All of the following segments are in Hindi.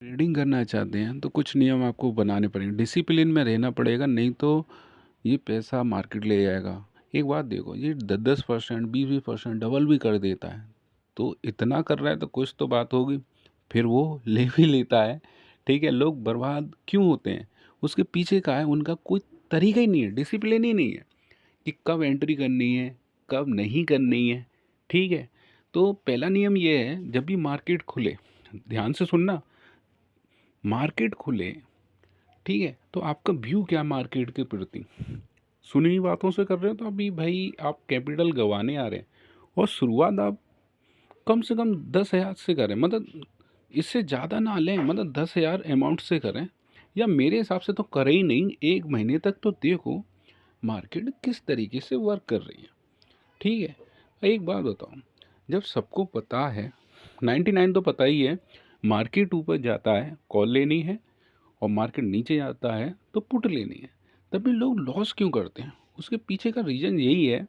ट्रेडिंग करना चाहते हैं तो कुछ नियम आपको बनाने पड़ेंगे, डिसिप्लिन में रहना पड़ेगा, नहीं तो ये पैसा मार्केट ले जाएगा। एक बात देखो, ये 10-10%, 20-20% डबल भी कर देता है, तो इतना कर रहा है तो कुछ तो बात होगी। फिर वो ले भी लेता है। ठीक है, लोग बर्बाद क्यों होते हैं? उसके पीछे का है, उनका कोई तरीका ही नहीं है, डिसिप्लिन ही नहीं है कि कब एंट्री करनी है, कब नहीं करनी है। ठीक है, तो पहला नियम ये है, जब भी मार्केट खुले, ध्यान से सुनना, मार्केट खुले, ठीक है, तो आपका व्यू क्या है मार्केट के प्रति? सुनी हुई बातों से कर रहे हो तो अभी भाई आप कैपिटल गंवाने आ रहे हैं। और शुरुआत आप कम से कम 10,000 से करें, मतलब इससे ज़्यादा ना लें, मतलब 10,000 अमाउंट से करें, या मेरे हिसाब से तो करें ही नहीं। एक महीने तक तो देखो मार्केट किस तरीके से वर्क कर रही है। ठीक है, एक बात बताओ, जब सबको पता है, 99 तो पता ही है, मार्केट ऊपर जाता है कॉल लेनी है, और मार्केट नीचे जाता है तो पुट लेनी है, तब भी लोग लॉस क्यों करते हैं? उसके पीछे का रीज़न यही है,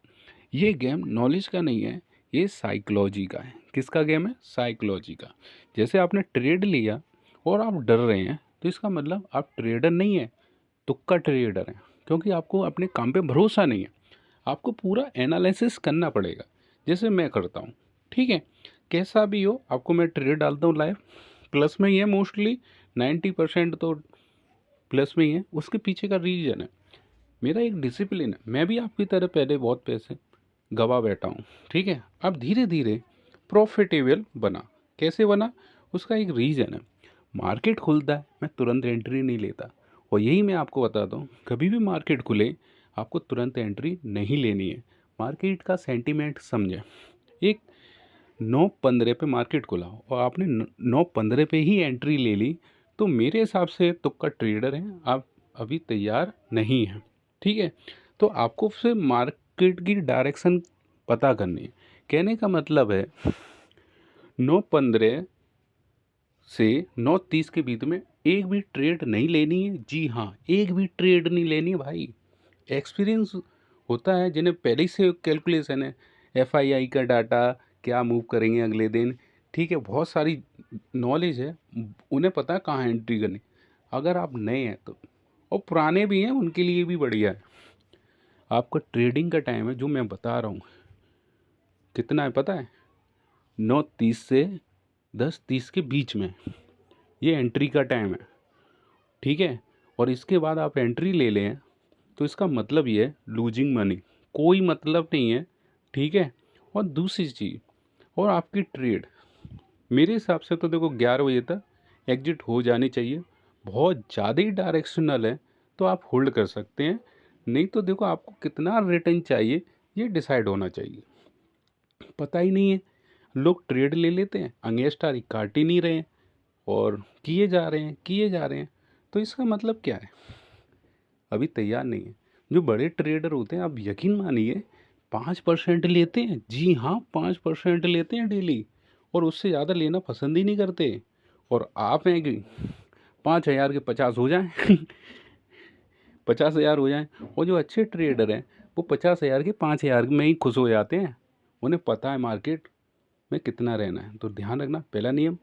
ये गेम नॉलेज का नहीं है, ये साइकोलॉजी का है। किसका गेम है? साइकोलॉजी का। जैसे आपने ट्रेड लिया और आप डर रहे हैं, तो इसका मतलब आप ट्रेडर नहीं है, तुक्का ट्रेडर है, क्योंकि आपको अपने काम पे भरोसा नहीं है। आपको पूरा एनालिसिस करना पड़ेगा, जैसे मैं करता हूँ। ठीक है, कैसा भी हो, आपको मैं ट्रेड डालता हूँ लाइव, प्लस में ही है मोस्टली, 90% तो प्लस में ही है। उसके पीछे का रीज़न है, मेरा एक डिसिप्लिन है। मैं भी आपकी तरह पहले बहुत पैसे गवा बैठा हूँ। ठीक है, अब धीरे धीरे प्रॉफिटेबल बना। कैसे बना? उसका एक रीज़न है, मार्केट खुलता है मैं तुरंत एंट्री नहीं लेता। और यही मैं आपको बताता हूँ, कभी भी मार्केट खुले आपको तुरंत एंट्री नहीं लेनी है। मार्केट का सेंटीमेंट समझें। एक 9:15 पे मार्केट खुला और आपने 9:15 पे ही एंट्री ले ली, तो मेरे हिसाब से तुक्का ट्रेडर हैं आप, अभी तैयार नहीं हैं। ठीक है, तो आपको फिर मार्केट की डायरेक्शन पता करनी है। कहने का मतलब है, 9:15 से 9:30 के बीच में एक भी ट्रेड नहीं लेनी है। जी हाँ, एक भी ट्रेड नहीं लेनी है भाई। एक्सपीरियंस होता है जिन्हें पहले ही से कैलकुलेशन है, एफआईआई का डाटा, क्या मूव करेंगे अगले दिन। ठीक है, बहुत सारी नॉलेज है, उन्हें पता है कहाँ एंट्री करनी। अगर आप नए हैं तो, और पुराने भी हैं उनके लिए भी बढ़िया है। आपका ट्रेडिंग का टाइम है जो मैं बता रहा हूँ, कितना है पता है? 9:30 से 10:30 के बीच में ये एंट्री का टाइम है। ठीक है, और इसके बाद आप एंट्री ले लें तो इसका मतलब ये है लूजिंग मनी, कोई मतलब नहीं है। ठीक है, और दूसरी चीज़, और आपकी ट्रेड मेरे हिसाब से तो देखो 11 बजे तक एग्जिट हो जानी चाहिए। बहुत ज़्यादा ही डायरेक्शनल है तो आप होल्ड कर सकते हैं, नहीं तो देखो आपको कितना रिटर्न चाहिए ये डिसाइड होना चाहिए। पता ही नहीं है, लोग ट्रेड ले लेते हैं, अगेंस्ट तारीख काट ही नहीं रहे हैं, और किए जा रहे हैं किए जा रहे हैं। तो इसका मतलब क्या है? अभी तैयार नहीं है। जो बड़े ट्रेडर होते हैं, आप यकीन मानिए, 5% लेते हैं। जी हाँ, 5% लेते हैं डेली, और उससे ज़्यादा लेना पसंद ही नहीं करते। और आप हैं कि 5,000 के 50 हो जाएं 50,000 हो जाएं। और जो अच्छे ट्रेडर हैं वो 50,000 के 5,000 में ही खुश हो जाते हैं। उन्हें पता है मार्केट में कितना रहना है। तो ध्यान रखना, पहला नियम,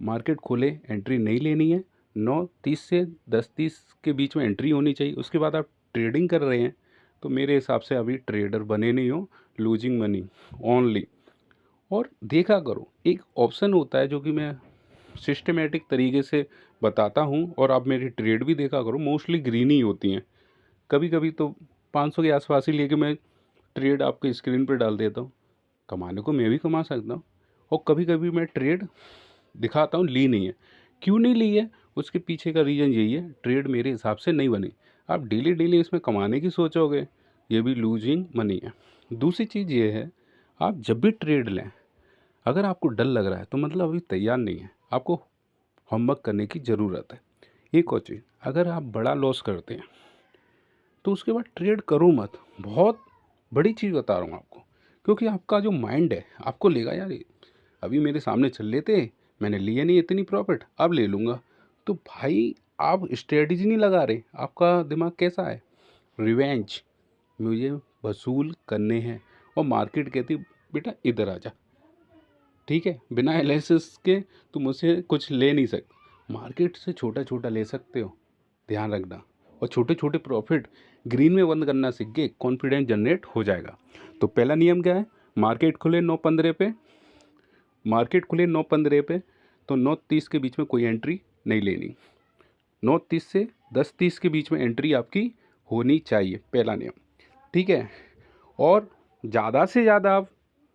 मार्केट खोले एंट्री नहीं लेनी है। 9:30 से 10:30 के बीच में एंट्री होनी चाहिए। उसके बाद आप ट्रेडिंग कर रहे हैं तो मेरे हिसाब से अभी ट्रेडर बने नहीं हो, लूजिंग मनी ओनली। और देखा करो, एक ऑप्शन होता है जो कि मैं सिस्टमेटिक तरीके से बताता हूँ, और आप मेरी ट्रेड भी देखा करो, मोस्टली ग्रीन ही होती हैं। कभी कभी तो 500 के आसपास ही लेके मैं ट्रेड आपके स्क्रीन पर डाल देता हूँ। कमाने को मैं भी कमा सकता हूँ। और कभी कभी मैं ट्रेड दिखाता हूँ, ली नहीं है। क्यों नहीं ली है? उसके पीछे का रीज़न यही है, ट्रेड मेरे हिसाब से नहीं बनी। आप डेली डेली इसमें कमाने की सोचोगे, ये भी लूजिंग मनी है। दूसरी चीज़ ये है, आप जब भी ट्रेड लें, अगर आपको डर लग रहा है तो मतलब अभी तैयार नहीं है, आपको होमवर्क करने की ज़रूरत है। एक और चीज़, अगर आप बड़ा लॉस करते हैं तो उसके बाद ट्रेड करो मत। बहुत बड़ी चीज़ बता रहा हूँ आपको, क्योंकि आपका जो माइंड है आपको लेगा, यार अभी मेरे सामने चल लेते, मैंने लिए नहीं इतनी प्रॉफिट, अब ले लूँगा। तो भाई आप स्ट्रेटजी नहीं लगा रहे, आपका दिमाग कैसा है? रिवेंज, मुझे वसूल करने हैं। और मार्केट कहती बेटा इधर आ जा। ठीक है, बिना एनालिसिस के तुम मुझसे कुछ ले नहीं सकते। मार्केट से छोटा छोटा ले सकते हो, ध्यान रखना। और छोटे छोटे प्रॉफिट ग्रीन में बंद करना सीख गए, कॉन्फिडेंस जनरेट हो जाएगा। तो पहला नियम क्या है, मार्केट खुले 9:15 पे, मार्केट खुले 9:15 पे, तो 9:30 के बीच में कोई एंट्री नहीं लेनी। 9:30 से 10:30 के बीच में एंट्री आपकी होनी चाहिए, पहला नियम, ठीक है। और ज़्यादा से ज़्यादा आप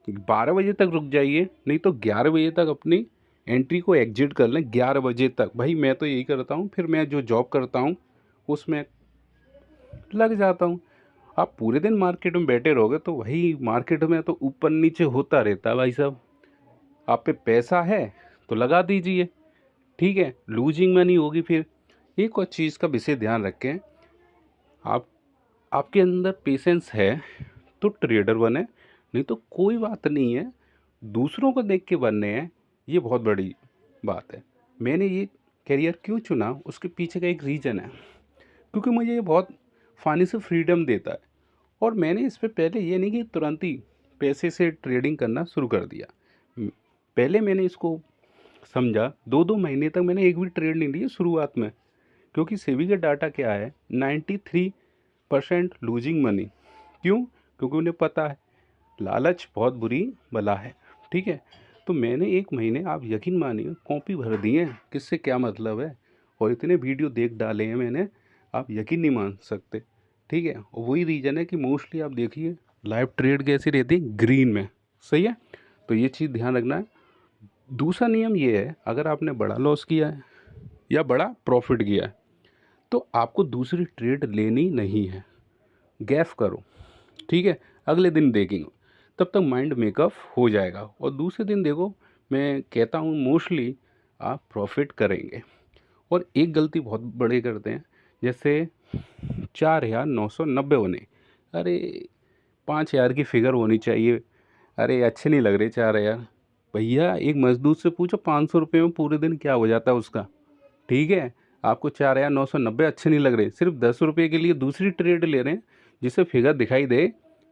12 बजे तक रुक जाइए, नहीं तो 11 बजे तक अपनी एंट्री को एग्जिट कर लें। 11 बजे तक भाई मैं तो यही करता हूँ, फिर मैं जो जॉब करता हूँ उसमें लग जाता हूँ। आप पूरे दिन मार्केट में बैठे रहोगे तो वही मार्केट में तो ऊपर नीचे होता रहता है भाई साहब। आप पे पैसा है तो लगा दीजिए, ठीक है, लूजिंग मनी होगी फिर। एक और चीज़ का विशेष ध्यान रखें, आप आपके अंदर पेशेंस है तो ट्रेडर बने, नहीं तो कोई बात नहीं है, दूसरों को देख के बनने हैं, ये बहुत बड़ी बात है। मैंने ये करियर क्यों चुना, उसके पीछे का एक रीज़न है, क्योंकि मुझे ये बहुत फाइनेंशियल फ्रीडम देता है। और मैंने इस पे पहले ये नहीं कि तुरंत ही पैसे से ट्रेडिंग करना शुरू कर दिया। पहले मैंने इसको समझा, 2-2 महीने तक मैंने एक भी ट्रेड नहीं लिया शुरुआत में, क्योंकि सेबी का डाटा क्या है, 93% लूजिंग मनी। क्यों? क्योंकि उन्हें पता है लालच बहुत बुरी बला है, ठीक है। तो मैंने 1 महीने, आप यकीन मानिए, कॉपी भर दिए हैं किससे क्या मतलब है, और इतने वीडियो देख डाले हैं मैंने, आप यकीन नहीं मान सकते, ठीक है। और वही रीज़न है कि मोस्टली आप देखिए लाइव ट्रेड कैसी रहती है, ग्रीन में, सही है। तो ये चीज़ ध्यान रखना है। दूसरा नियम ये है, अगर आपने बड़ा लॉस किया है या बड़ा प्रॉफिट किया है तो आपको दूसरी ट्रेड लेनी नहीं है, गैफ करो, ठीक है, अगले दिन देखेंगे, तब तक माइंड मेकअप हो जाएगा और दूसरे दिन देखो, मैं कहता हूँ मोस्टली आप प्रॉफिट करेंगे। और एक गलती बहुत बड़े करते हैं, जैसे 4,990 बने, अरे 5,000 की फिगर होनी चाहिए, अरे अच्छे नहीं लग रहे 4,000। भैया एक मजदूर से पूछो 500 रुपये में पूरे दिन क्या हो जाता है उसका, ठीक है। आपको 4,990 अच्छे नहीं लग रहे, सिर्फ 10 रुपये के लिए दूसरी ट्रेड ले रहे हैं, जिससे फिगर दिखाई दे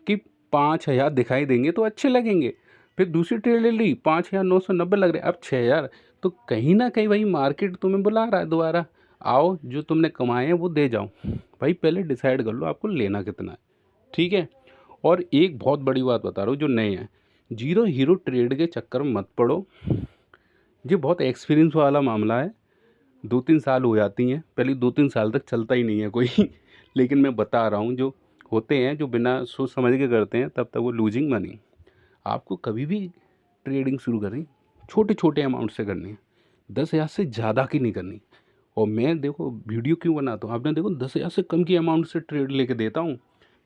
कि 5,000 दिखाई देंगे तो अच्छे लगेंगे। फिर दूसरी ट्रेड ले ली, 5,990 लग रहे, अब 6,000। तो कहीं ना कहीं भाई मार्केट तुम्हें बुला रहा है दोबारा, आओ जो तुमने कमाए हैं वो दे जाओ। भाई पहले डिसाइड कर लो आपको लेना कितना है, ठीक है। और एक बहुत बड़ी बात बता रहा हूँ जो नए हैं, जीरो हीरो ट्रेड के चक्कर में मत पड़ो। ये बहुत एक्सपीरियंस वाला मामला है, 2-3 साल हो जाती हैं, पहले 2-3 साल तक चलता ही नहीं है कोई लेकिन मैं बता रहा हूँ, जो होते हैं जो बिना सोच समझ के करते हैं तब तक वो लूजिंग मनी। आपको कभी भी ट्रेडिंग शुरू करनी, छोटे छोटे अमाउंट से करनी है, 10,000 से ज़्यादा की नहीं करनी। और मैं देखो वीडियो क्यों बनाता हूँ, आपने देखो 10,000 से कम की अमाउंट से ट्रेड लेके देता हूँ।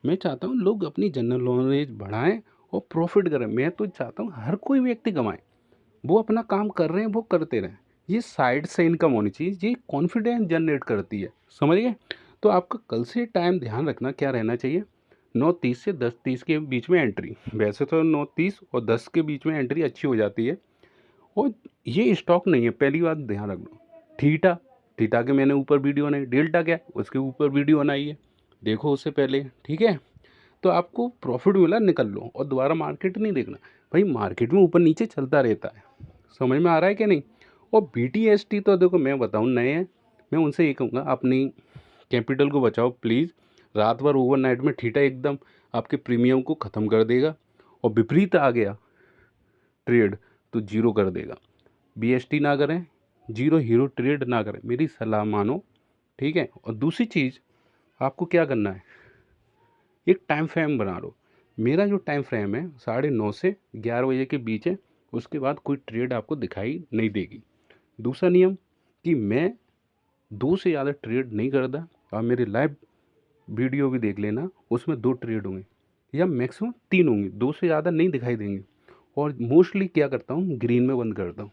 मैं चाहता हूँ लोग अपनी जनरल नॉलेज बढ़ाएं और प्रॉफिट करें। मैं तो चाहता हूँ हर कोई व्यक्ति कमाए, वो अपना काम कर रहे हैं वो करते रहें, ये साइड से इनकम होनी चाहिए, ये कॉन्फिडेंस जनरेट करती है, समझ गए। तो आपका कल से टाइम ध्यान रखना क्या रहना चाहिए, 9:30 से 10:30 के बीच में एंट्री। वैसे तो 9:30 और 10 के बीच में एंट्री अच्छी हो जाती है। और ये स्टॉक नहीं है, पहली बात ध्यान रखना। थीटा, थीटा के मैंने ऊपर वीडियो बनाई, डेल्टा क्या उसके ऊपर वीडियो बनाई है, देखो उससे पहले, ठीक है। तो आपको प्रॉफिट मिला निकल लो और दोबारा मार्केट नहीं देखना। भाई मार्केट में ऊपर नीचे चलता रहता है, समझ में आ रहा है कि नहीं। और BTST तो देखो मैं बताऊँ नए हैं, मैं उनसे ये कहूँगा अपनी कैपिटल को बचाओ प्लीज़। रात भर ओवरनाइट में थीटा एकदम आपके प्रीमियम को ख़त्म कर देगा, और विपरीत आ गया ट्रेड तो जीरो कर देगा। BST ना करें, जीरो हीरो ट्रेड ना करें, मेरी सलाह मानो, ठीक है। और दूसरी चीज़ आपको क्या करना है, एक टाइम फ्रेम बना लो। मेरा जो टाइम फ्रेम है 9:30 से 11 बजे के बीच है, उसके बाद कोई ट्रेड आपको दिखाई नहीं देगी। दूसरा नियम कि मैं 2 से ज़्यादा ट्रेड नहीं करता। आप मेरे लाइव वीडियो भी देख लेना, उसमें 2 ट्रेड होंगे या मैक्सिमम 3 होंगे, 2 से ज़्यादा नहीं दिखाई देंगे। और मोस्टली क्या करता हूँ, ग्रीन में बंद करता हूँ।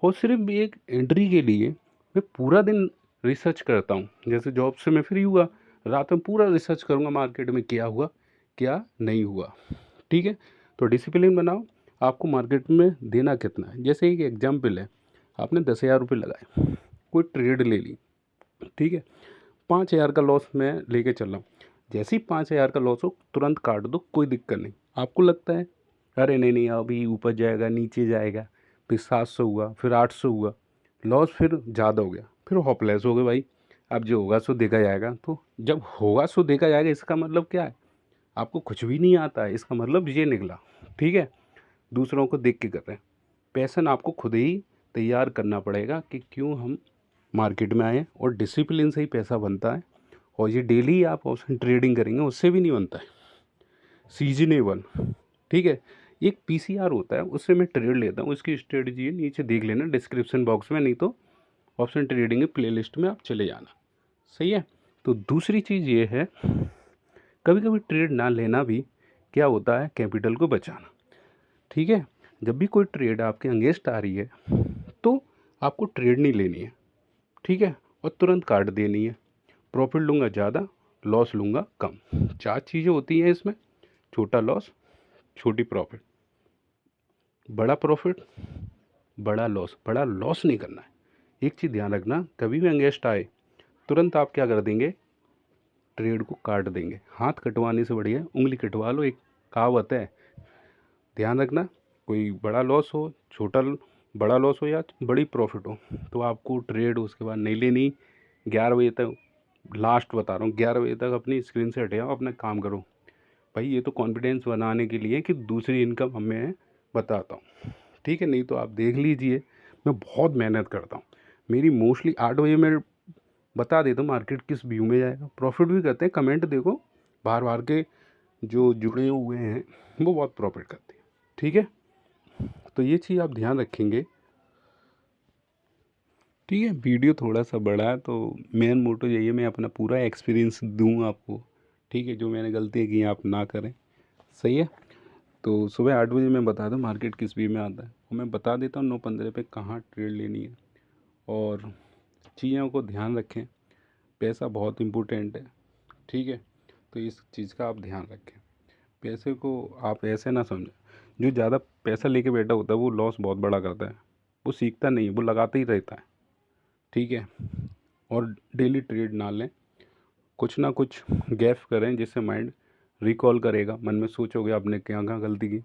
और सिर्फ एक एंट्री के लिए मैं पूरा दिन रिसर्च करता हूँ। जैसे जॉब से मैं फ्री हुआ, रात में पूरा रिसर्च करूँगा मार्केट में क्या हुआ क्या नहीं हुआ, ठीक है। तो डिसिप्लिन बनाओ, आपको मार्केट में देना कितना है। जैसे एक एग्जाम्पल है, आपने 10,000 रुपये लगाए, कोई ट्रेड ले ली, ठीक है, 5,000 का लॉस मैं लेके चल रहा हूँ। जैसे ही 5,000 का लॉस हो तुरंत काट दो, कोई दिक्कत नहीं। आपको लगता है अरे नहीं नहीं अभी ऊपर जाएगा नीचे जाएगा, फिर 700 हुआ फिर 800 हुआ, लॉस फिर ज़्यादा हो गया, फिर होपलेस हो गए भाई। अब जो होगा सो देखा जाएगा। तो जब होगा सो देखा जाएगा इसका मतलब क्या है, आपको कुछ भी नहीं आता है, इसका मतलब ये निकला। ठीक है, दूसरों को देख के कर रहे हैं। पैशन आपको खुद ही तैयार करना पड़ेगा कि क्यों हम मार्केट में आए, और डिसिप्लिन से ही पैसा बनता है। और ये डेली आप ऑप्शन ट्रेडिंग करेंगे उससे भी नहीं बनता है, सीजनेबल। ठीक है, एक पीसीआर होता है, उससे मैं ट्रेड लेता हूँ, उसकी स्ट्रेटजी है, नीचे देख लेना डिस्क्रिप्शन बॉक्स में, नहीं तो ऑप्शन ट्रेडिंग के प्लेलिस्ट में आप चले जाना। सही है। तो दूसरी चीज़ ये है, कभी कभी ट्रेड ना लेना भी क्या होता है, कैपिटल को बचाना। ठीक है, जब भी कोई ट्रेड आपके अगेंस्ट आ रही है तो आपको ट्रेड नहीं लेनी है। ठीक है, और तुरंत काट देनी है। प्रॉफिट लूँगा ज़्यादा, लॉस लूँगा कम। 4 चीज़ें होती हैं इसमें, छोटा लॉस, छोटी प्रॉफिट, बड़ा प्रॉफिट, बड़ा लॉस। बड़ा लॉस नहीं करना है। एक चीज़ ध्यान रखना, कभी भी अगेंस्ट आए तुरंत आप क्या कर देंगे, ट्रेड को काट देंगे। हाथ कटवाने से बढ़िया उंगली कटवा लो, एक कहावत है, ध्यान रखना। कोई बड़ा लॉस हो, बड़ा लॉस हो या बड़ी प्रॉफिट हो, तो आपको ट्रेड उसके बाद नहीं लेनी। 11 बजे तक, लास्ट बता रहा हूँ, 11 बजे तक अपनी स्क्रीन से हटे जाओ, अपना काम करो। भाई ये तो कॉन्फिडेंस बनाने के लिए कि दूसरी इनकम मैं बताता हूँ। ठीक है, नहीं तो आप देख लीजिए, मैं बहुत मेहनत करता हूँ। मेरी मोस्टली 8 बजे मैं बता देता हूँ मार्केट किस व्यू में जाएगा। प्रॉफिट भी करते हैं, कमेंट देखो, बाहर बाहर के जो जुड़े हुए हैं वो बहुत प्रॉफिट करते हैं। ठीक है, तो ये चीज़ आप ध्यान रखेंगे। ठीक है, वीडियो थोड़ा सा बड़ा है तो मेन मोटो यही है, मैं अपना पूरा एक्सपीरियंस दूँ आपको। ठीक है, जो मैंने गलती की आप ना करें। सही है। तो सुबह 8 बजे मैं बता दूँ मार्केट किस व्यू में आता है, और मैं बता देता हूँ 9:15 पे कहाँ ट्रेड लेनी है। और चीज़ों को ध्यान रखें, पैसा बहुत इम्पोर्टेंट है। ठीक है, तो इस चीज़ का आप ध्यान रखें। पैसे को आप ऐसे ना समझें, जो ज़्यादा पैसा लेके बैठा होता है वो लॉस बहुत बड़ा करता है। वो सीखता नहीं है, वो लगाता ही रहता है। ठीक है, और डेली ट्रेड ना लें, कुछ ना कुछ गैप करें जिससे माइंड रिकॉल करेगा। मन में सोचोगे आपने क्या कहाँ गलती की।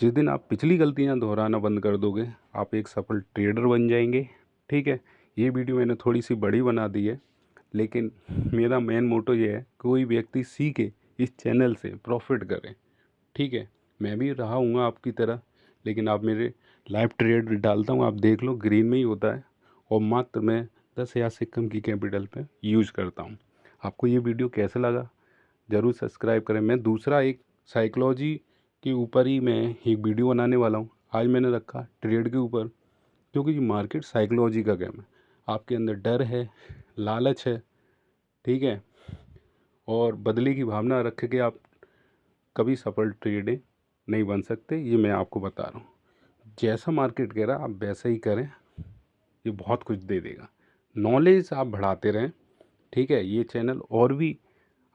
जिस दिन आप पिछली गलतियाँ दोहराना बंद कर दोगे, आप एक सफल ट्रेडर बन जाएंगे। ठीक है, ये वीडियो मैंने थोड़ी सी बड़ी बना दी है, लेकिन मेरा मेन मोटो ये है, कोई व्यक्ति सीखे इस चैनल से प्रॉफिट करे। ठीक है, मैं भी रहा हूँ आपकी तरह, लेकिन आप मेरे लाइव ट्रेड डालता हूँ, आप देख लो, ग्रीन में ही होता है, और मात्र मैं 10,000 से कम की कैपिटल पे यूज़ करता हूँ। आपको ये वीडियो कैसा लगा ज़रूर सब्सक्राइब करें। मैं दूसरा एक साइकोलॉजी के ऊपर ही मैं एक वीडियो बनाने वाला हूँ। आज मैंने रखा ट्रेड के ऊपर, क्योंकि ये मार्केट साइकोलॉजी का गेम है। आपके अंदर डर है, लालच है, ठीक है, और बदले की भावना रख के आप कभी सफल ट्रेडर नहीं बन सकते, ये मैं आपको बता रहा हूँ। जैसा मार्केट कह रहा है आप वैसा ही करें, ये बहुत कुछ दे देगा। नॉलेज आप बढ़ाते रहें। ठीक है, ये चैनल और भी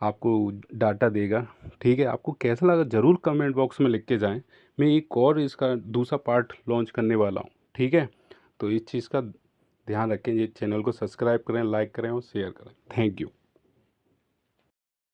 आपको डाटा देगा। ठीक है, आपको कैसा लगा ज़रूर कमेंट बॉक्स में लिख के जाएं। मैं एक और इसका दूसरा पार्ट लॉन्च करने वाला हूँ। ठीक है, तो इस चीज़ का ध्यान रखें, ये चैनल को सब्सक्राइब करें, लाइक करें और शेयर करें। Thank you.